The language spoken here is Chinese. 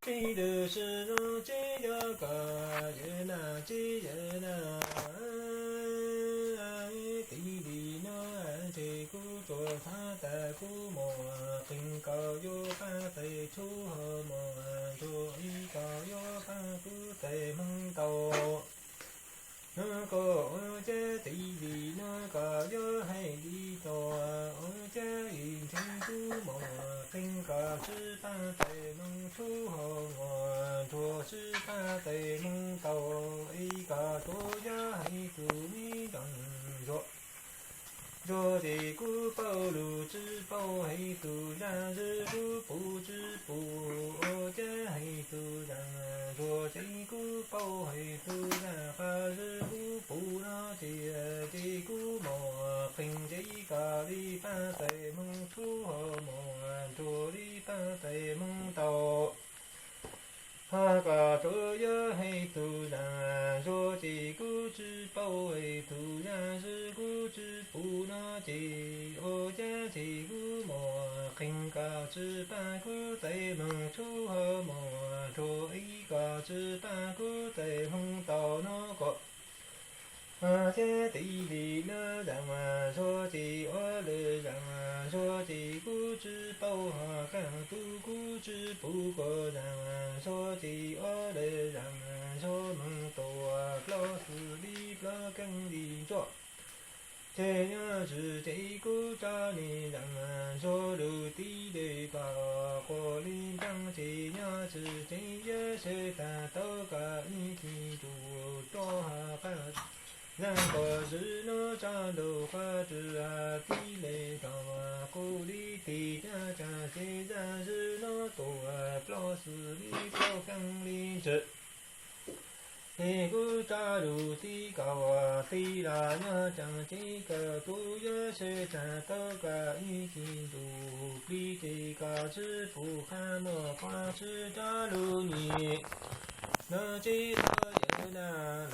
记得是让记得个人呐，记人呐，地里呢，这个做他的父母，平高有半岁出河门，做一高有半个在门头。那个我家地里那个有海里多，我家以前住么，平高是半在门出河门，做是半在门头，一个多呀海土里当做。做的古宝路之宝黑土然日不知不，我家黑土然做的古宝黑土然哈日不那的古么平这个里半在门出河门做里半在门道。哈嘎多呀黑土然说的古之宝黑土然是古之不那的我家的古么平嘎之半古在门出河么做一个之半古在门道那个家地里呢人啊说的我了人啊说的古之宝哈干都古之不过人啊说的我了人啊说门多啊老是里老跟里做这样是这个家里人啊说路地的把火里当这样是这样是大都个一起住多哈然后是那张楼花枝啊，地雷高啊，古里地家家谁然是那多啊，老是里高更里直。那个扎路地高啊，地拉呀将这个都要是咱都个一起住，比这个是不看么花是扎路你，那这个也难了。